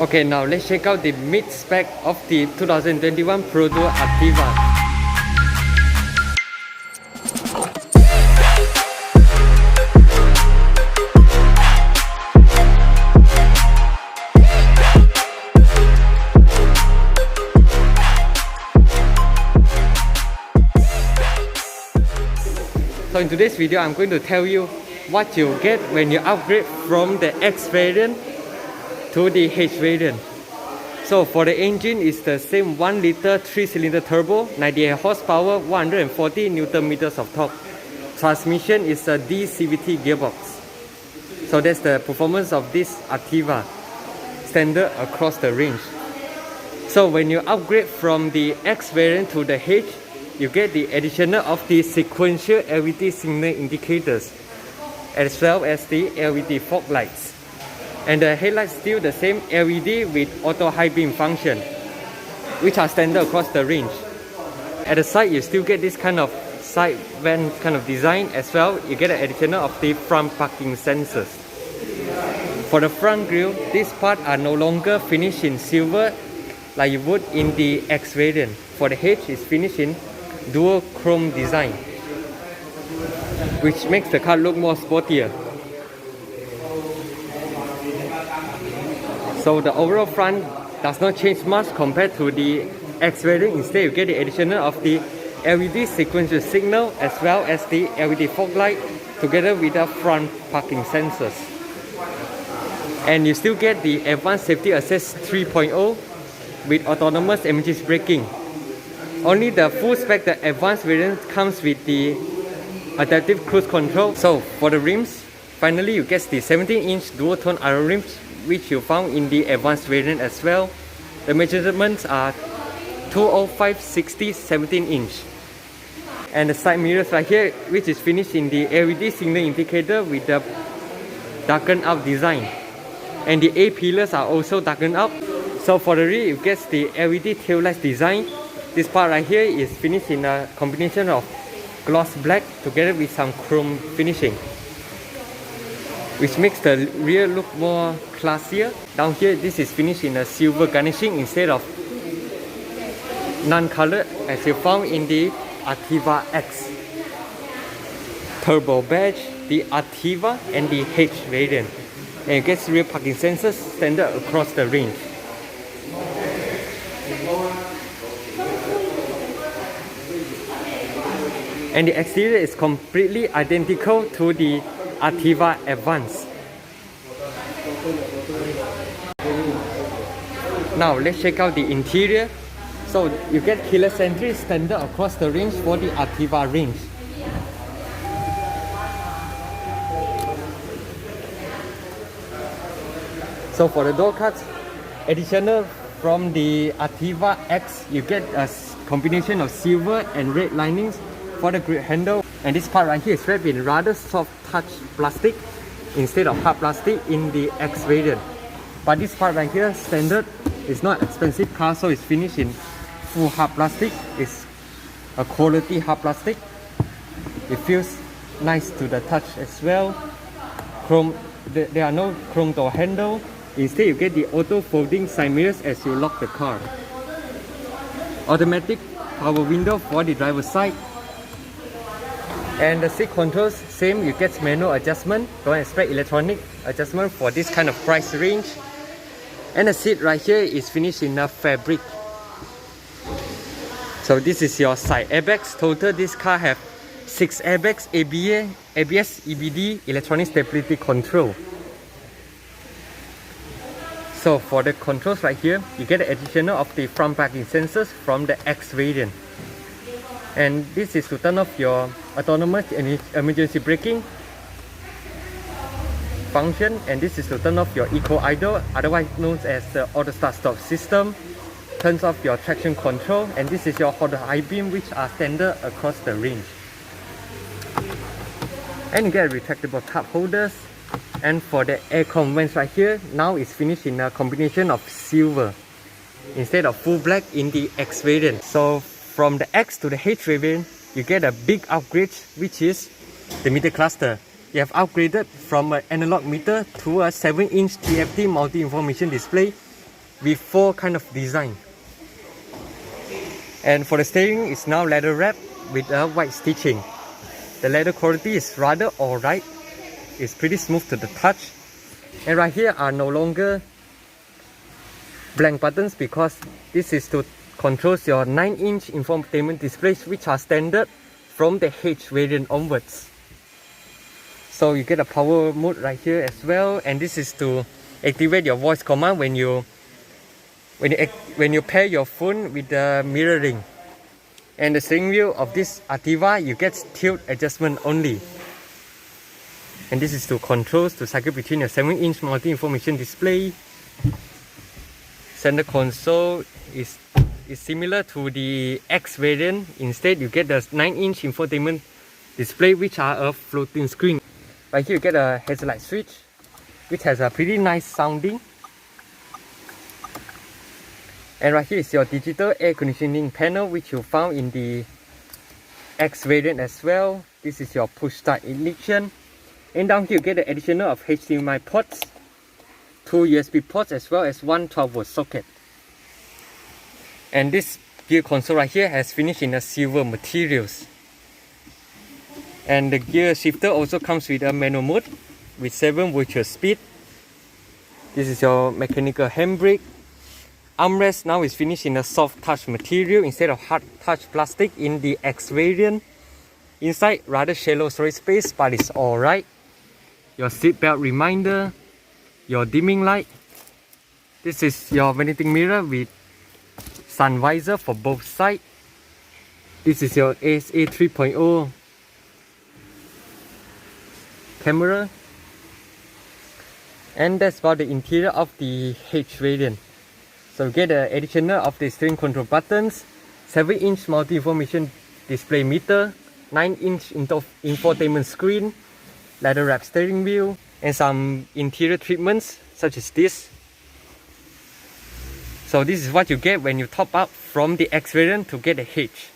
Okay, now let's check out the mid-spec of the 2021 Perodua Ativa. So in today's video, I'm going to tell you what you get when you upgrade from the X variant to the H variant. So for the engine, it's the same 1 liter 3-cylinder turbo, 98 horsepower, 140 Newton meters of torque. Transmission is a D-CVT gearbox. So that's the performance of this Ativa, standard across the range. So when you upgrade from the X variant to the H, you get the additional of the sequential LED signal indicators, as well as the LED fog lights. And the headlights still the same LED with auto high beam function, which are standard across the range. At the side, you still get this kind of side vent kind of design. As well, you get an additional of the front parking sensors. For the front grille, these parts are no longer finished in silver like you would in the X variant. For the H, it's finished in dual chrome design, which makes the car look more sportier. So the overall front does not change much compared to the X variant. Instead, you get the additional of the LED sequential signal as well as the LED fog light together with the front parking sensors. And you still get the Advanced Safety Assist 3.0 with autonomous emergency braking. Only the full spec, the advanced variant, comes with the adaptive cruise control. So for the rims, finally you get the 17-inch dual tone alloy rims, which you found in the advanced variant as well. The measurements are 205/60 17-inch. And the side mirrors right here, which is finished in the LED signal indicator with the darkened out design. And the A pillars are also darkened out. So for the rear, you get the LED tail lights design. This part right here is finished in a combination of gloss black together with some chrome finishing, which makes the rear look more classier. Down here, this is finished in a silver garnishing instead of non-colored as you found in the Ativa X. Turbo badge, the Ativa and the H variant. And you get rear parking sensors standard across the range. And the exterior is completely identical to the Ativa Advance. Now let's check out the interior. So you get keyless entry standard across the range for the Ativa range. So for the door cuts, additional from the Ativa X, you get a combination of silver and red linings for the grip handle. And this part right here is wrapped in rather soft touch plastic instead of hard plastic in the X variant. But this part right here, standard, is not expensive car, so it's finished in full hard plastic. It's a quality hard plastic. It feels nice to the touch as well. Chrome, there are no chrome door handle. Instead, you get the auto folding side mirrors as you lock the car. Automatic power window for the driver's side. And the seat controls, same, you get manual adjustment. Don't expect electronic adjustment for this kind of price range. And the seat right here is finished in a fabric. So this is your side airbags. Total, this car have 6 airbags, ABS, EBD, electronic stability control. So for the controls right here, you get the additional of the front parking sensors from the X variant. And this is to turn off your autonomous emergency braking function, and this is to turn off your eco idle, otherwise known as the auto start stop system. Turns off your traction control, and this is your auto high beam, which are standard across the range. And you get retractable cup holders. And for the aircon vents right here, now it's finished in a combination of silver instead of full black in the X variant. So from the X to the H variant, you get a big upgrade, which is the meter cluster. You have upgraded from an analog meter to a 7-inch TFT multi-information display with 4 kind of design. And for the steering, it's now leather wrap with a white stitching. The leather quality is rather alright. It's pretty smooth to the touch. And right here are no longer blank buttons, because this is to control your 9-inch infotainment displays, which are standard from the H variant onwards. So you get a power mode right here as well, and this is to activate your voice command when you pair your phone with the mirroring. And the steering wheel of this Ativa, you get tilt adjustment only. And this is to control to cycle between your 7-inch multi-information display. Center console is similar to the X variant. Instead, you get the 9-inch infotainment display, which are a floating screen. Right here you get a headlight switch, which has a pretty nice sounding. And right here is your digital air conditioning panel, which you found in the X variant as well. This is your push start ignition. And down here you get the additional of HDMI ports, 2 USB ports, as well as 1 12-volt socket. And this gear console right here has finished in a silver materials. And the gear shifter also comes with a manual mode with 7 virtual speed. This is your mechanical handbrake. Armrest now is finished in a soft touch material instead of hard touch plastic in the X variant. Inside rather shallow storage space, but it's alright. Your seatbelt reminder, your dimming light. This is your vanity mirror with sun visor for both sides. This is your ASA 3.0 camera. And that's about the interior of the H variant. So you get the additional of the steering control buttons, 7-inch multi-information display meter, 9-inch infotainment screen, leather wrap steering wheel, and some interior treatments such as this. So this is what you get when you top up from the X variant to get the H.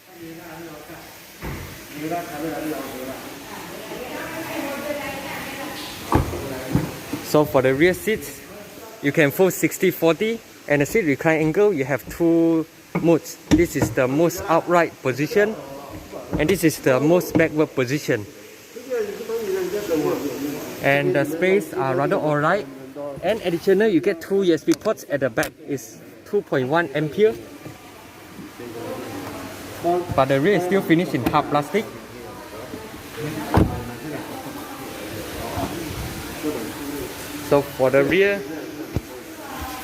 So for the rear seats, you can fold 60-40, and the seat recline angle, you have 2 modes. This is the most upright position, and this is the most backward position. And the space are rather alright. And additional, you get 2 USB ports at the back. It's 2.1 ampere. But the rear is still finished in hard plastic. So for the rear,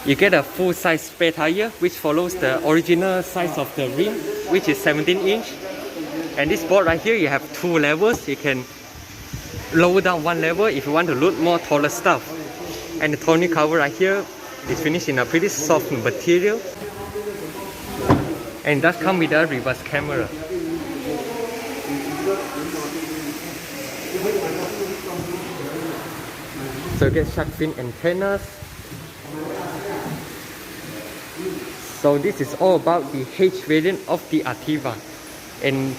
you get a full-size spare tire, which follows the original size of the rim, which is 17-inch. And this board right here, you have 2 levels. You can lower down 1 level if you want to load more taller stuff. And the tonneau cover right here is finished in a pretty soft material. And it does come with a reverse camera. So you get shark fin antennas. So this is all about the H variant of the Ativa. And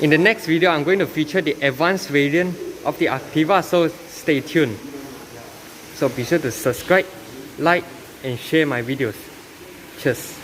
in the next video, I'm going to feature the advanced variant of the Ativa, so stay tuned. So be sure to subscribe, like, and share my videos. Cheers.